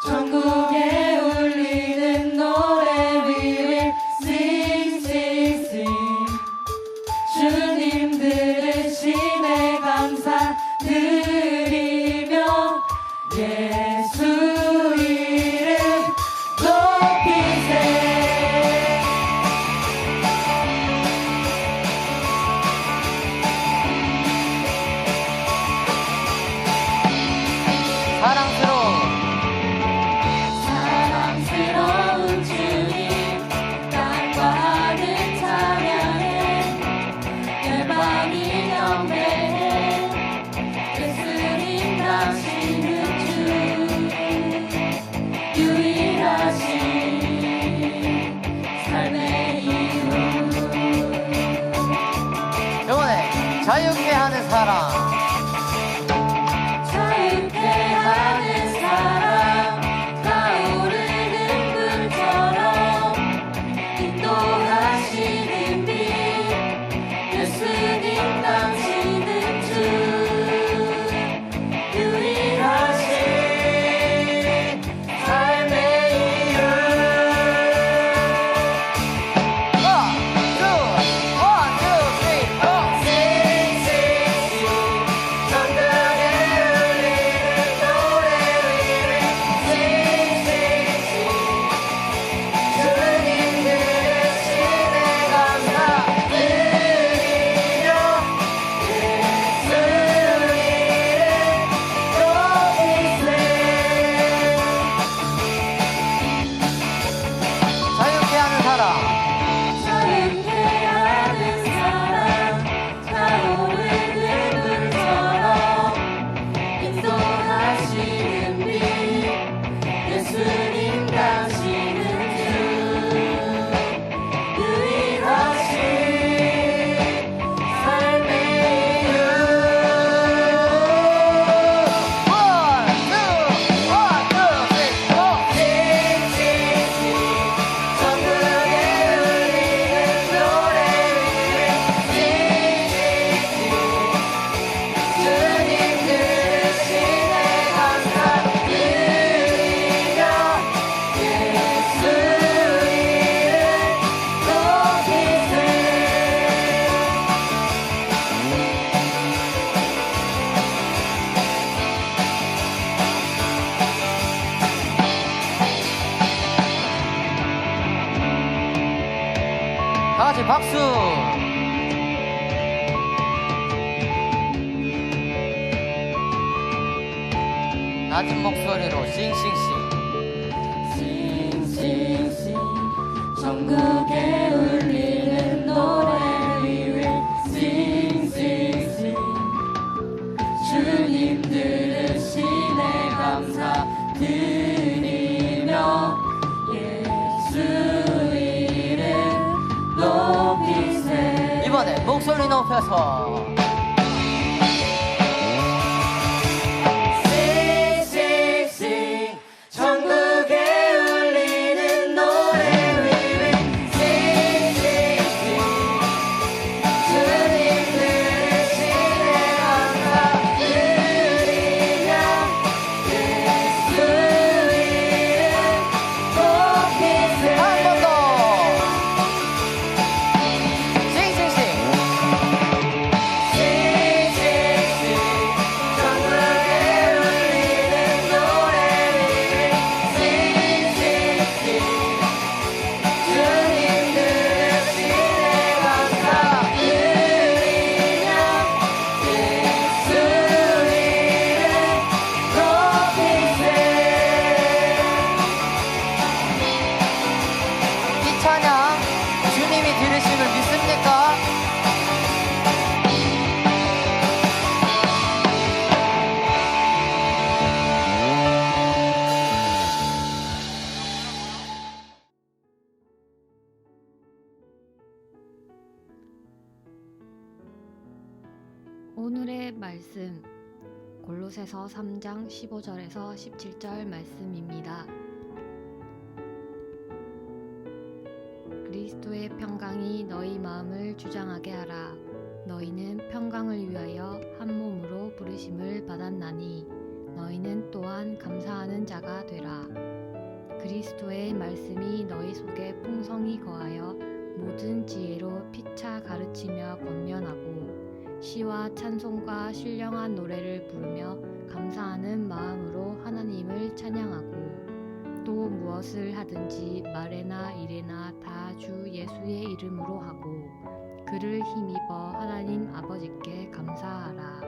전국에 울리는 노래 We will sing sing sing. 주님 들으시네 감사 드리며 예수 이름 높이세. 사랑스러운 주님 땅과 하늘 찬양해. 내 맘이 경배해. 예수님 당신은 주 유일하신 삶의 이유. 이번에 자유케 하는 사람. 자유케 하는 사람 타오르는 불처럼 인도하시는 빛. 예수님 당신은 주 유일하신 삶의 이유. One, two, three, four. Sing, sing, sing. 전국에 울리는 노래 We will sing, sing, sing. 주님 들으시네 감사 드리며 예수 이름 높이세. 자유케 하는 사람. 자유케 하는 사람 타오르는 불처럼 인도하시는 빛. 예수님 당신은 주 유일하신 삶의 이유. One, two, three, four. 싱싱싱 전국에 울리는 노래 싱싱싱. 주님 들으시네 감사 드리며 예수 이름 높이세. 다 같이 박수. 낮은 목소리로 싱싱싱. 싱싱싱 전국에 울리는 노래 We will sing sing sing. 주님 들으시네 감사 드리며 예수 이름 높이세. 이번에 목소리 높여서. 싱싱싱 전국에 울리는 노래 We will sing sing sing. 주님 들으시네 오늘의 말씀 골로새서 3장 15절에서 17절 말씀입니다. 그리스도의 평강이 너희 마음을 주장하게 하라. 너희는 평강을 위하여 한 몸으로 부르심을 받았나니 너희는 또한 감사하는 자가 되라. 그리스도의 말씀이 너희 속에 풍성히 거하여 모든 지혜로 피차 가르치며 권면하고 시와 찬송과 신령한 노래를 부르며 감사하는 마음으로 하나님을 찬양하고 또 무엇을 하든지 말에나 일에나 다 주 예수의 이름으로 하고 그를 힘입어 하나님 아버지께 감사하라.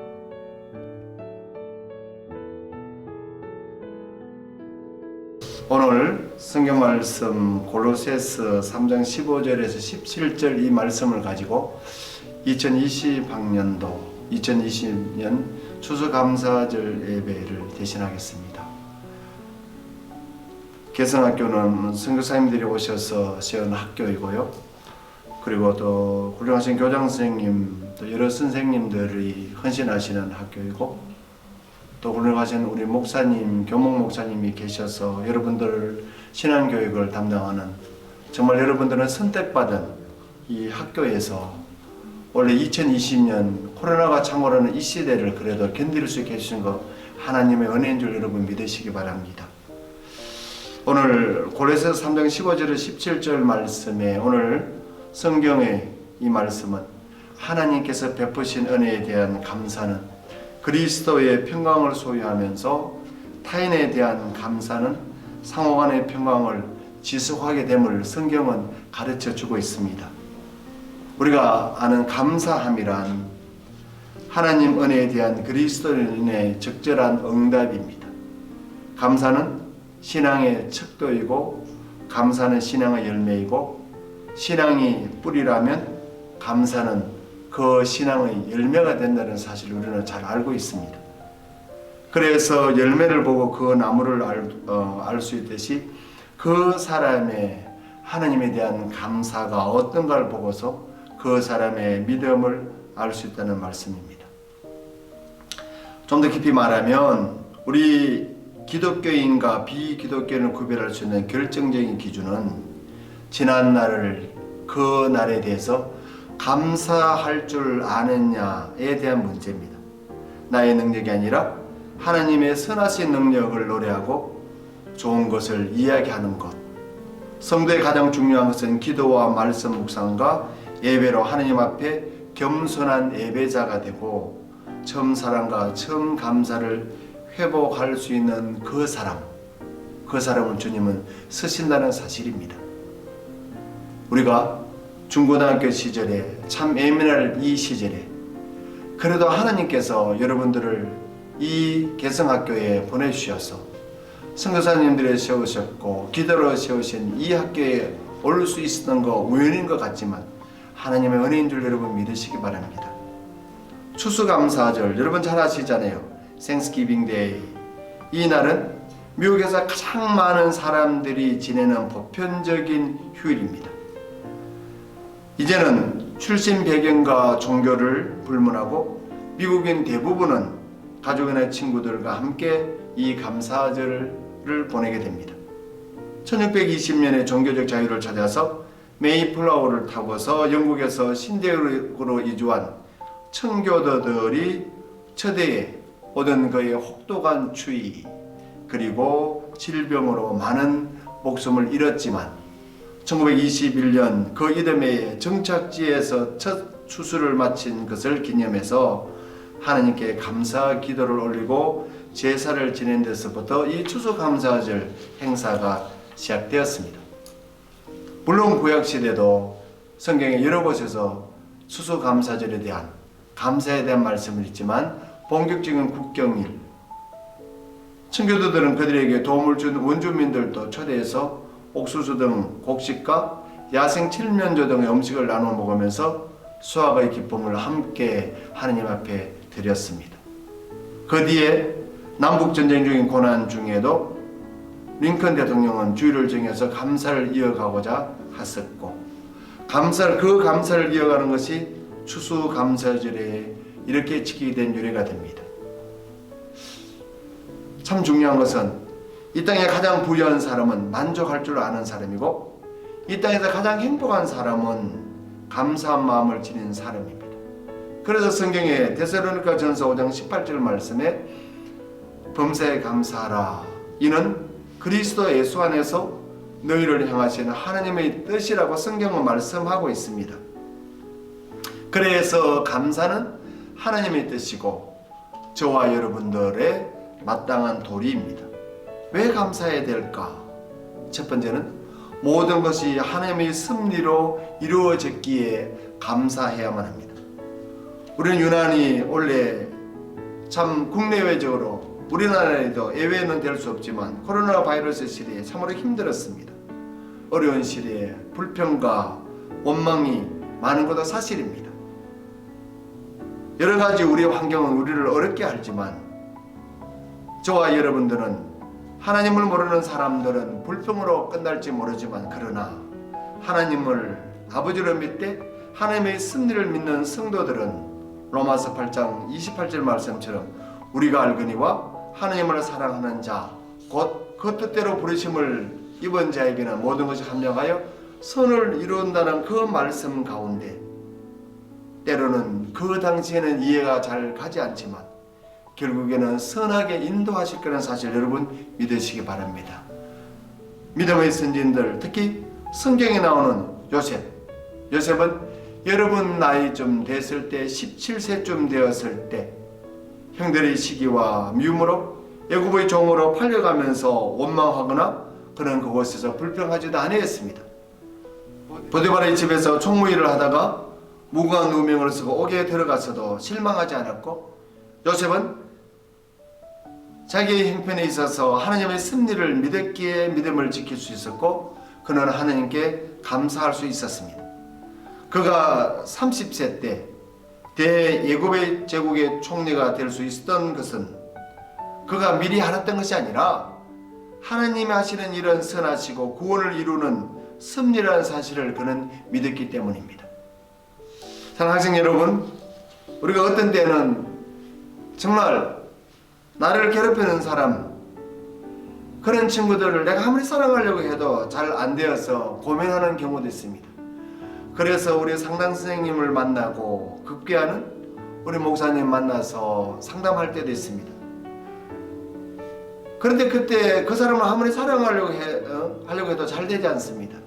오늘 성경 말씀 골로새서 3장 15절에서 17절 이 말씀을 가지고 2020학년도 2020년 추수감사절 예배를 대신하겠습니다. 개성학교는 선교사님들이 오셔서 세운 학교이고요. 그리고 또 훌륭하신 교장 선생님, 또 여러 선생님들이 헌신하시는 학교이고, 또 훌륭하신 우리 목사님, 교목 목사님이 계셔서 여러분들 신앙교육을 담당하는, 정말 여러분들은 선택받은 이 학교에서 원래 2020년 코로나가 창궐하는 이 시대를 그래도 견딜 수 있게 해주신 것 하나님의 은혜인 줄 여러분 믿으시기 바랍니다. 오늘 골로새서 3장 15절에서 17절 말씀에 오늘 성경의 이 말씀은 하나님께서 베푸신 은혜에 대한 감사는 그리스도의 평강을 소유하면서 타인에 대한 감사는 상호간의 평강을 지속하게 됨을 성경은 가르쳐 주고 있습니다. 우리가 아는 감사함이란 하나님 은혜에 대한 그리스도인의 적절한 응답입니다. 감사는 신앙의 척도이고 감사는 신앙의 열매이고 신앙이 뿌리라면 감사는 그 신앙의 열매가 된다는 사실을 우리는 잘 알고 있습니다. 그래서 열매를 보고 그 나무를 알 수 있듯이 그 사람의 하나님에 대한 감사가 어떤가를 보고서 그 사람의 믿음을 알 수 있다는 말씀입니다. 좀 더 깊이 말하면 우리 기독교인과 비기독교인을 구별할 수 있는 결정적인 기준은 지난 날을 그 날에 대해서 감사할 줄 아느냐에 대한 문제입니다. 나의 능력이 아니라 하나님의 선하신 능력을 노래하고 좋은 것을 이야기하는 것. 성도의 가장 중요한 것은 기도와 말씀 묵상과 예배로 하나님 앞에 겸손한 예배자가 되고 처음 사랑과 처음 감사를 회복할 수 있는 그 사람을 주님은 쓰신다는 사실입니다. 우리가 중고등학교 시절에 참 예민할 이 시절에 그래도 하나님께서 여러분들을 이 개성학교에 보내주셔서 선교사님들을 세우셨고 기도로 세우신 이 학교에 올 수 있었던 거 우연인 것 같지만 하나님의 은혜인 줄 여러분 믿으시기 바랍니다. 추수감사절 여러분 잘 아시잖아요. Thanksgiving Day. 이 날은 미국에서 가장 많은 사람들이 지내는 보편적인 휴일입니다. 이제는 출신 배경과 종교를 불문하고 미국인 대부분은 가족이나 친구들과 함께 이 감사절을 보내게 됩니다. 1620년에 종교적 자유를 찾아서 메이플라워를 타고서 영국에서 신대륙으로 이주한 청교도들이 초대에 얻은 그의 혹독한 추위 그리고 질병으로 많은 목숨을 잃었지만 1921년 그 이듬해에 정착지에서 첫 추수를 마친 것을 기념해서 하나님께 감사 기도를 올리고 제사를 지낸 데서부터 이 추수감사절 행사가 시작되었습니다. 물론 구약시대도 성경의 여러 곳에서 추수감사절에 대한 감사에 대한 말씀을 있지만 본격적인 국경일 청교도들은 그들에게 도움을 준 원주민들도 초대해서 옥수수 등 곡식과 야생 칠면조 등의 음식을 나눠 먹으면서 수확의 기쁨을 함께 하나님 앞에 드렸습니다. 그 뒤에 남북전쟁 중인 고난 중에도 링컨 대통령은 주일을 정해서 감사를 이어가고자 했었고 그 감사를 이어가는 것이 추수감사절의 이렇게 지키게 된 유래가 됩니다. 참 중요한 것은 이 땅에 가장 부유한 사람은 만족할 줄 아는 사람이고 이 땅에서 가장 행복한 사람은 감사한 마음을 지닌 사람입니다. 그래서 성경에 데살로니가 전서 5장 18절 말씀에 범사에 감사하라 이는 그리스도 예수 안에서 너희를 향하시는 하나님의 뜻이라고 성경은 말씀하고 있습니다. 그래서 감사는 하나님의 뜻이고 저와 여러분들의 마땅한 도리입니다. 왜 감사해야 될까? 첫 번째는 모든 것이 하나님의 섭리로 이루어졌기에 감사해야만 합니다. 우리는 유난히 원래 참 국내외적으로 우리나라에도 예외는 될 수 없지만 코로나 바이러스 시대에 참으로 힘들었습니다. 어려운 시대에 불평과 원망이 많은 것도 사실입니다. 여러 가지 우리의 환경은 우리를 어렵게 하지만 저와 여러분들은 하나님을 모르는 사람들은 불평으로 끝날지 모르지만 그러나 하나님을 아버지로 믿되 하나님의 섭리를 믿는 성도들은 로마서 8장 28절 말씀처럼 우리가 알거니와 하나님을 사랑하는 자 곧 그 뜻대로 부르심을 입은 자에게는 모든 것이 합력하여 선을 이룬다는 그 말씀 가운데 때로는 그 당시에는 이해가 잘 가지 않지만 결국에는 선하게 인도하실 거라는 사실 여러분 믿으시기 바랍니다. 믿음의 선진들 특히 성경에 나오는 요셉은 여러분 나이 좀 됐을 때 17세쯤 되었을 때 형들의 시기와 미움으로 애굽의 종으로 팔려가면서 원망하거나 그는 그곳에서 불평하지도 아니했습니다. 보디발의 집에서 총무일을 하다가 무고한 누명을 쓰고 옥에 들어가서도 실망하지 않았고 요셉은 자기의 형편에 있어서 하나님의 섭리를 믿었기에 믿음을 지킬 수 있었고 그는 하나님께 감사할 수 있었습니다. 그가 30세 때 대예굽의 제국의 총리가 될 수 있었던 것은 그가 미리 알았던 것이 아니라 하나님이 하시는 일은 선하시고 구원을 이루는 섭리라는 사실을 그는 믿었기 때문입니다. 사랑하는 학생 여러분, 우리가 어떤 때는 정말 나를 괴롭히는 사람 그런 친구들을 내가 아무리 사랑하려고 해도 잘 안 되어서 고민하는 경우도 있습니다. 그래서 우리 상담 선생님을 만나고 급기야는 우리 목사님 만나서 상담할 때도 있습니다. 그런데 그때 그 사람을 아무리 사랑하려고 해도 잘 되지 않습니다.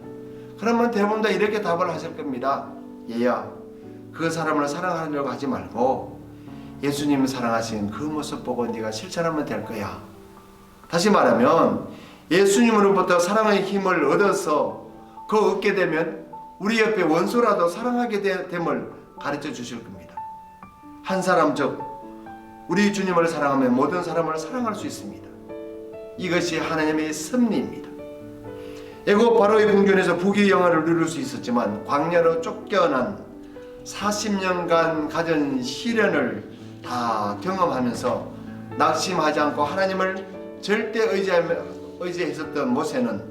그러면 대부분 다 이렇게 답을 하실 겁니다. 얘야, 그 사람을 사랑하려고 하지 말고 예수님을 사랑하신 그 모습 보고 네가 실천하면 될 거야. 다시 말하면 예수님으로부터 사랑의 힘을 얻어서 그거 얻게 되면 우리 옆에 원수라도 사랑하게 됨을 가르쳐 주실 겁니다. 한 사람 즉 우리 주님을 사랑하면 모든 사람을 사랑할 수 있습니다. 이것이 하나님의 섭리입니다. 애굽 바로의 궁전에서 부귀 영화를 누릴 수 있었지만 광야로 쫓겨난 40년간 가진 시련을 다 경험하면서 낙심하지 않고 하나님을 절대 의지했었던 모세는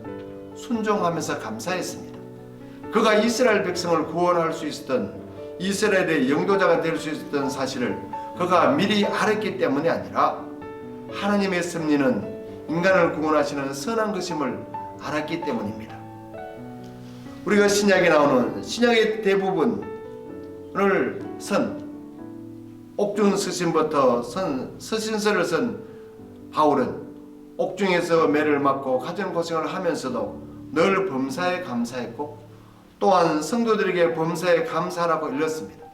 순종하면서 감사했습니다. 그가 이스라엘 백성을 구원할 수 있었던 이스라엘의 영도자가 될 수 있었던 사실을 그가 미리 알았기 때문이 아니라 하나님의 섭리는 인간을 구원하시는 선한 것임을 알았기 때문입니다. 우리가 신약에 나오는 신약의 대부분을 옥중 서신부터 서신서를 쓴 바울은 옥중에서 매를 맞고 가정고생을 하면서도 늘 범사에 감사했고 또한 성도들에게 범사에 감사하라고 일렀습니다.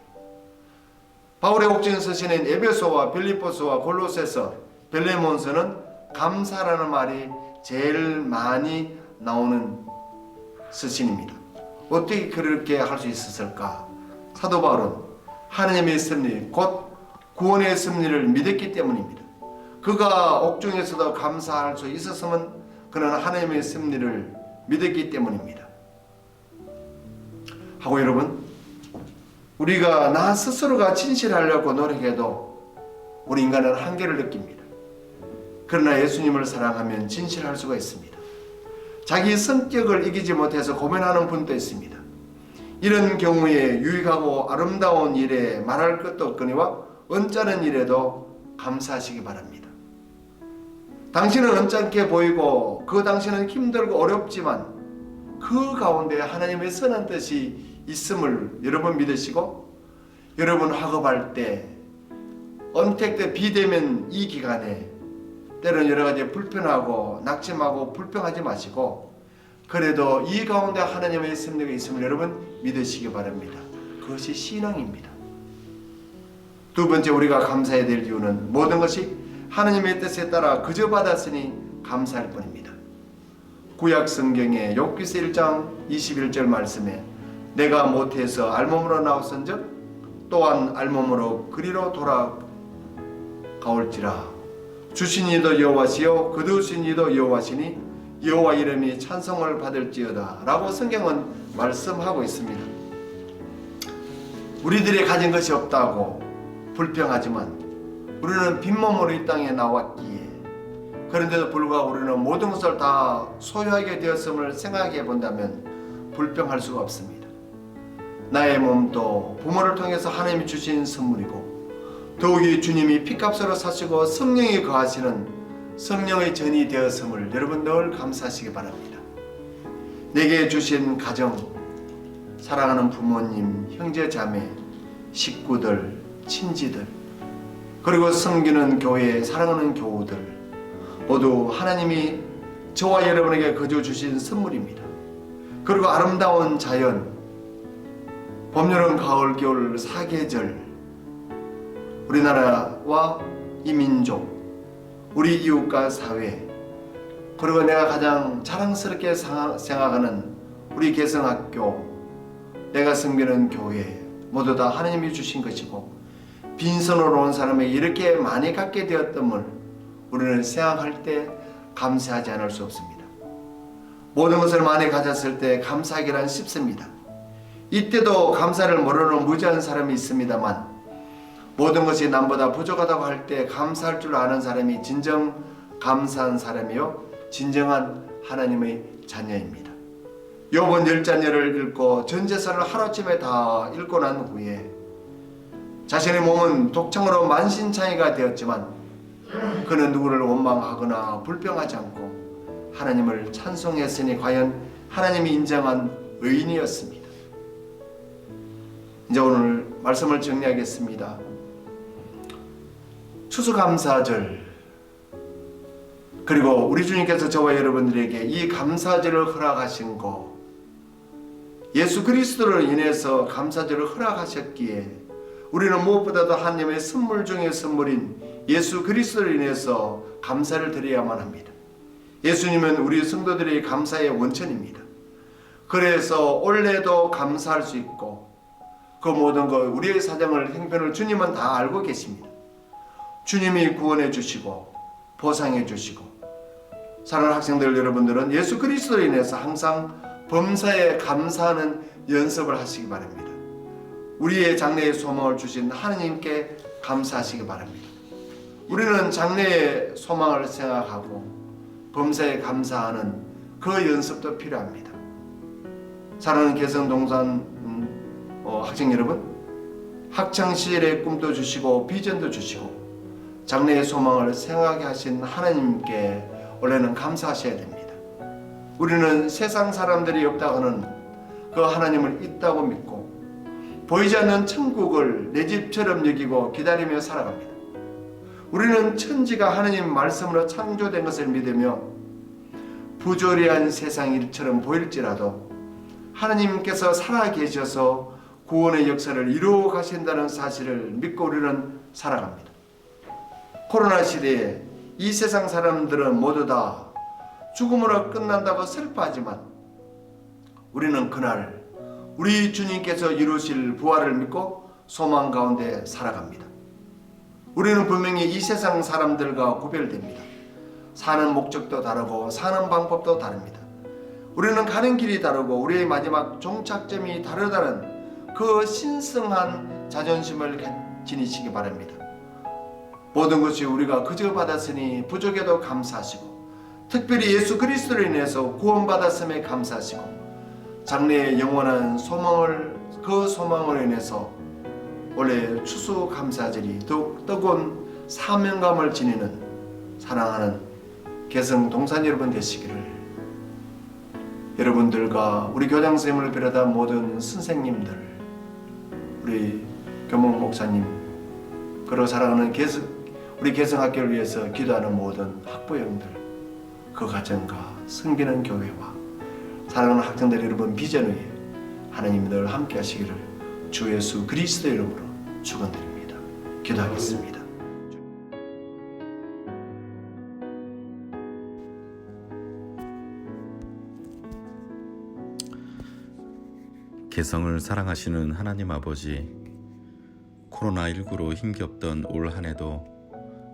바울의 옥중 서신인 에베소와 빌립보서와 골로새서, 빌레몬서는 감사라는 말이 제일 많이 나오는 서신입니다. 어떻게 그렇게 할 수 있었을까? 사도 바울은 하나님의 섭리, 곧 구원의 섭리를 믿었기 때문입니다. 그가 옥중에서도 감사할 수 있었으면 그는 하나님의 섭리를 믿었기 때문입니다. 하고 여러분, 우리가 나 스스로가 진실하려고 노력해도 우리 인간은 한계를 느낍니다. 그러나 예수님을 사랑하면 진실할 수가 있습니다. 자기 성격을 이기지 못해서 고민하는 분도 있습니다. 이런 경우에 유익하고 아름다운 일에 말할 것도 없거니와 언짢은 일에도 감사하시기 바랍니다. 당신은 언짢게 보이고 그 당신은 힘들고 어렵지만 그 가운데 하나님의 선한 뜻이 있음을 여러분 믿으시고, 여러분 학업할 때 언택 때 비대면 이 기간에 때로는 여러 가지 불편하고 낙심하고 불평하지 마시고, 그래도 이 가운데 하나님의 섭리가 있음을 여러분 믿으시기 바랍니다. 그것이 신앙입니다. 두 번째, 우리가 감사해야 될 이유는 모든 것이 하나님의 뜻에 따라 그저 받았으니 감사할 뿐입니다. 구약 성경의 욥기서 1장 21절 말씀에 내가 못해서 알몸으로 나왔은즉 또한 알몸으로 그리로 돌아가올지라. 주신 이도 여호와시요 거두신 이도 여호와시니 여호와 이름이 찬송을 받을지어다 라고 성경은 말씀하고 있습니다. 우리들이 가진 것이 없다고 불평하지만 우리는 빈몸으로 이 땅에 나왔기에, 그런데도 불구하고 우리는 모든 것을 다 소유하게 되었음을 생각해 본다면 불평할 수가 없습니다. 나의 몸도 부모를 통해서 하나님이 주신 선물이고, 더욱이 주님이 피값으로 사시고 성령이 거하시는 성령의 전이 되었음을 여러분 늘 감사하시기 바랍니다. 내게 주신 가정, 사랑하는 부모님, 형제 자매, 식구들, 친지들, 그리고 섬기는 교회, 사랑하는 교우들, 모두 하나님이 저와 여러분에게 거저 주신 선물입니다. 그리고 아름다운 자연, 봄, 여름, 가을, 겨울, 사계절, 우리나라와 이 민족, 우리 이웃과 사회, 그리고 내가 가장 자랑스럽게 생각하는 우리 개성학교, 내가 섬기는 교회, 모두 다 하나님이 주신 것이고, 빈손으로 온 사람에게 이렇게 많이 갖게 되었음을 우리는 생각할 때 감사하지 않을 수 없습니다. 모든 것을 많이 가졌을 때 감사하기란 쉽습니다. 이때도 감사를 모르는 무지한 사람이 있습니다만, 모든 것이 남보다 부족하다고 할 때 감사할 줄 아는 사람이 진정 감사한 사람이요 진정한 하나님의 자녀입니다. 욥은 10자녀를 읽고 전 재산을 하루쯤에 다 읽고 난 후에 자신의 몸은 독청으로 만신창이가 되었지만 그는 누구를 원망하거나 불평하지 않고 하나님을 찬송했으니 과연 하나님이 인정한 의인이었습니다. 이제 오늘 말씀을 정리하겠습니다. 추수감사절, 그리고 우리 주님께서 저와 여러분들에게 이 감사절을 허락하신 것, 예수 그리스도를 인해서 감사절을 허락하셨기에 우리는 무엇보다도 하나님의 선물 중의 선물인 예수 그리스도를 인해서 감사를 드려야만 합니다. 예수님은 우리 성도들의 감사의 원천입니다. 그래서 올해도 감사할 수 있고, 그 모든 것, 우리의 사정을, 형편을 주님은 다 알고 계십니다. 주님이 구원해 주시고 보상해 주시고, 사랑하는 학생들 여러분들은 예수 그리스도로 인해서 항상 범사에 감사하는 연습을 하시기 바랍니다. 우리의 장래의 소망을 주신 하나님께 감사하시기 바랍니다. 우리는 장래의 소망을 생각하고 범사에 감사하는 그 연습도 필요합니다. 사랑하는 개성동산 학생 여러분, 학창시절의 꿈도 주시고 비전도 주시고 장래의 소망을 생각하게 하신 하나님께 원래는 감사하셔야 됩니다. 우리는 세상 사람들이 없다고 하는 그 하나님을 있다고 믿고 보이지 않는 천국을 내 집처럼 여기고 기다리며 살아갑니다. 우리는 천지가 하나님 말씀으로 창조된 것을 믿으며 부조리한 세상 일처럼 보일지라도 하나님께서 살아계셔서 구원의 역사를 이루어 가신다는 사실을 믿고 우리는 살아갑니다. 코로나 시대에 이 세상 사람들은 모두 다 죽음으로 끝난다고 슬퍼하지만 우리는 그날 우리 주님께서 이루실 부활을 믿고 소망 가운데 살아갑니다. 우리는 분명히 이 세상 사람들과 구별됩니다. 사는 목적도 다르고 사는 방법도 다릅니다. 우리는 가는 길이 다르고 우리의 마지막 종착점이 다르다는 그 신성한 자존심을 지니시기 바랍니다. 모든 것이 우리가 그저 받았으니 부족해도 감사하시고, 특별히 예수 그리스도로 인해서 구원받았음에 감사하시고, 장래의 영원한 소망을, 그 소망으로 인해서 올해 추수감사절이 더욱 뜨거운 사명감을 지니는 사랑하는 개성 동산 여러분 되시기를, 여러분들과 우리 교장선생님을 비롯한 모든 선생님들, 우리 교목 목사님, 그리고 사랑하는 우리 개성학교를 위해서 기도하는 모든 학부형들, 그 가정과 섬기는 교회와 사랑하는 학생들 여러분 비전 위에 하나님 늘 함께 하시기를 주 예수 그리스도 이름으로 축원드립니다. 기도하겠습니다. 개성을 사랑하시는 하나님 아버지, 코로나19로 힘겹던 올 한 해도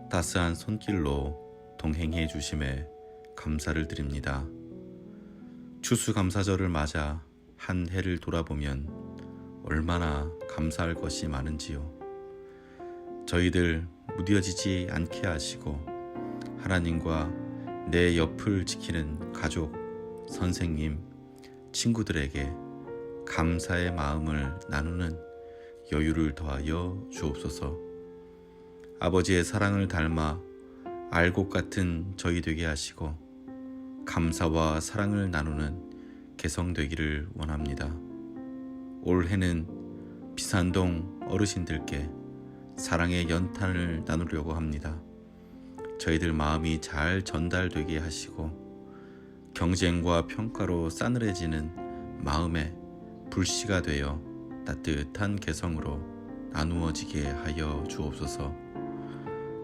따스한 손길로 동행해 주심에 감사를 드립니다. 추수감사절을 맞아 한 해를 돌아보면 얼마나 감사할 것이 많은지요. 저희들 무뎌지지 않게 하시고 하나님과 내 옆을 지키는 가족, 선생님, 친구들에게 감사의 마음을 나누는 여유를 더하여 주옵소서. 아버지의 사랑을 닮아 알곡 같은 저희 되게 하시고 감사와 사랑을 나누는 개성 되기를 원합니다. 올해는 비산동 어르신들께 사랑의 연탄을 나누려고 합니다. 저희들 마음이 잘 전달되게 하시고 경쟁과 평가로 싸늘해지는 마음에 불씨가 되어 따뜻한 개성으로 나누어지게 하여 주옵소서.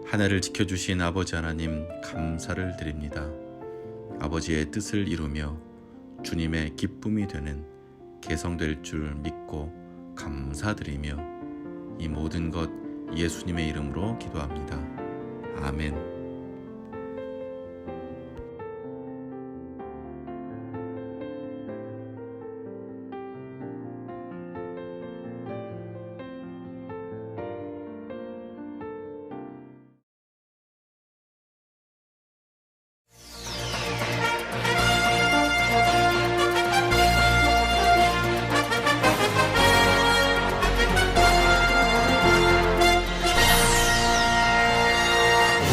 한 해를 지켜주신 아버지 하나님 감사를 드립니다. 아버지의 뜻을 이루며 주님의 기쁨이 되는 개성될 줄 믿고 감사드리며 이 모든 것 예수님의 이름으로 기도합니다. 아멘.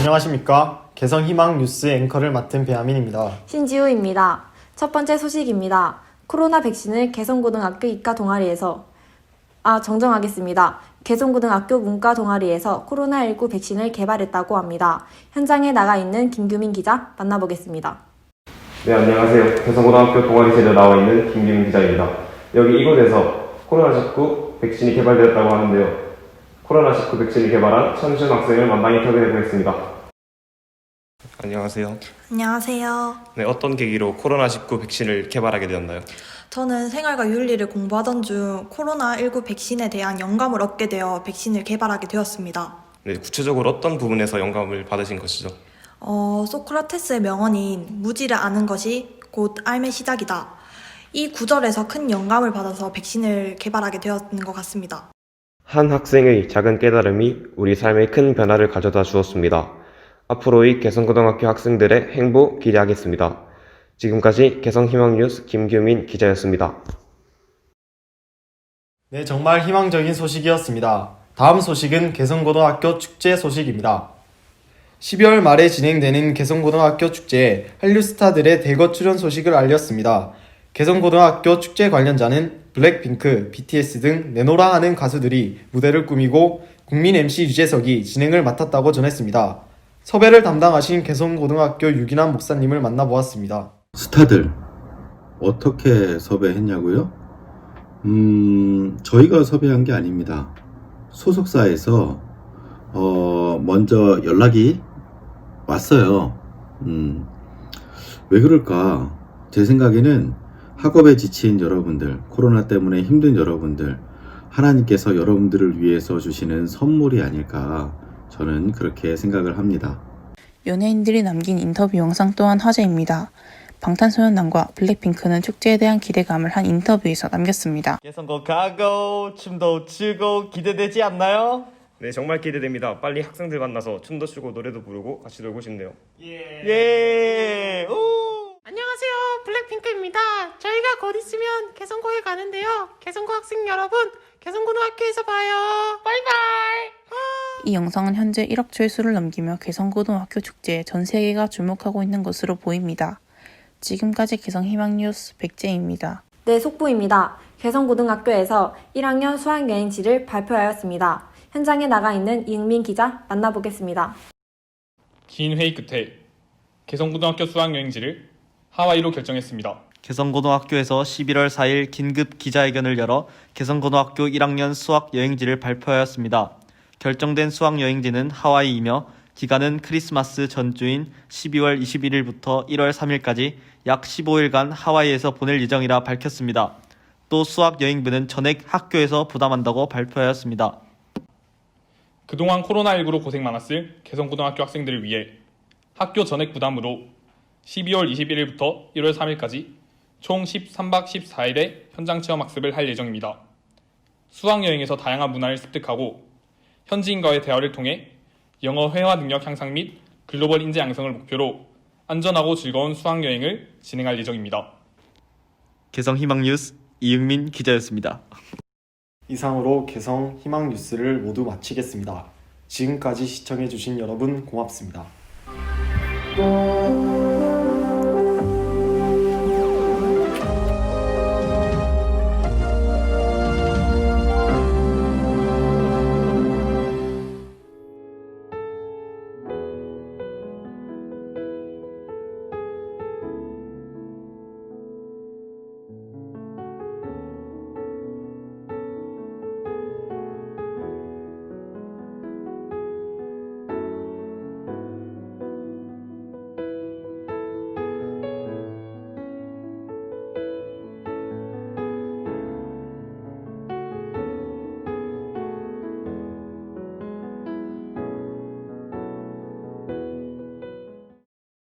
안녕하십니까. 개성희망 뉴스 앵커를 맡은 배아민입니다. 신지우입니다. 첫 번째 소식입니다. 코로나 백신을 개성고등학교 이과 동아리에서 정정하겠습니다. 개성고등학교 문과 동아리에서 코로나19 백신을 개발했다고 합니다. 현장에 나가 있는 김규민 기자 만나보겠습니다. 네, 안녕하세요. 개성고등학교 동아리실에 나와 있는 김규민 기자입니다. 여기 이곳에서 코로나19 백신이 개발되었다고 하는데요. 코로나19 백신을 개발한 천시훈 학생을 만나 인터뷰해 보겠습니다. 안녕하세요. 안녕하세요. 네, 어떤 계기로 코로나19 백신을 개발하게 되었나요? 저는 생활과 윤리를 공부하던 중 코로나19 백신에 대한 영감을 얻게 되어 백신을 개발하게 되었습니다. 네, 구체적으로 어떤 부분에서 영감을 받으신 것이죠? 소크라테스의 명언인 무지를 아는 것이 곧 삶의 시작이다. 이 구절에서 큰 영감을 받아서 백신을 개발하게 되었는 것 같습니다. 한 학생의 작은 깨달음이 우리 삶에 큰 변화를 가져다 주었습니다. 앞으로의 개성고등학교 학생들의 행보 기대하겠습니다. 지금까지 개성희망뉴스 김규민 기자였습니다. 네, 정말 희망적인 소식이었습니다. 다음 소식은 개성고등학교 축제 소식입니다. 12월 말에 진행되는 개성고등학교 축제에 한류 스타들의 대거 출연 소식을 알렸습니다. 개성고등학교 축제 관련자는 블랙핑크, BTS 등 내노라 하는 가수들이 무대를 꾸미고 국민 MC 유재석이 진행을 맡았다고 전했습니다. 섭외를 담당하신 개성고등학교 유기남 목사님을 만나보았습니다. 스타들 어떻게 섭외했냐고요? 저희가 섭외한 게 아닙니다. 소속사에서 먼저 연락이 왔어요. 왜 그럴까? 제 생각에는 학업에 지친 여러분들, 코로나 때문에 힘든 여러분들, 하나님께서 여러분들을 위해서 주시는 선물이 아닐까, 저는 그렇게 생각을 합니다. 연예인들이 남긴 인터뷰 영상 또한 화제입니다. 방탄소년단과 블랙핑크는 축제에 대한 기대감을 한 인터뷰에서 남겼습니다. 개성고 가고 춤도 추고 기대되지 않나요? 네, 정말 기대됩니다. 빨리 학생들 만나서 춤도 추고 노래도 부르고 같이 놀고 싶네요. 예. 우! 안녕하세요. 블랙핑크입니다. 저희가 곧 곧 있으면 개성고에 가는데요. 개성고 학생 여러분, 개성고등학교에서 봐요. 바이바이. 이 영상은 현재 1억 조회수를 넘기며 개성고등학교 축제에 전 세계가 주목하고 있는 것으로 보입니다. 지금까지 개성희망뉴스 백재입니다. 네, 속보입니다. 개성고등학교에서 1학년 수학여행지를 발표하였습니다. 현장에 나가 있는 이은민 기자 만나보겠습니다. 긴 회의 끝에 개성고등학교 수학여행지를 하와이로 결정했습니다. 개성고등학교에서 11월 4일 긴급 기자회견을 열어 개성고등학교 1학년 수학여행지를 발표하였습니다. 결정된 수학여행지는 하와이이며 기간은 크리스마스 전주인 12월 21일부터 1월 3일까지 약 15일간 하와이에서 보낼 예정이라 밝혔습니다. 또 수학여행비는 전액 학교에서 부담한다고 발표하였습니다. 그동안 코로나19로 고생 많았을 개성고등학교 학생들을 위해 학교 전액 부담으로 12월 21일부터 1월 3일까지 총 13박 14일의 현장체험 학습을 할 예정입니다. 수학여행에서 다양한 문화를 습득하고 현지인과의 대화를 통해 영어 회화 능력 향상 및 글로벌 인재 양성을 목표로 안전하고 즐거운 수학여행을 진행할 예정입니다. 개성희망뉴스 이응민 기자였습니다. 이상으로 개성희망뉴스를 모두 마치겠습니다. 지금까지 시청해주신 여러분 고맙습니다.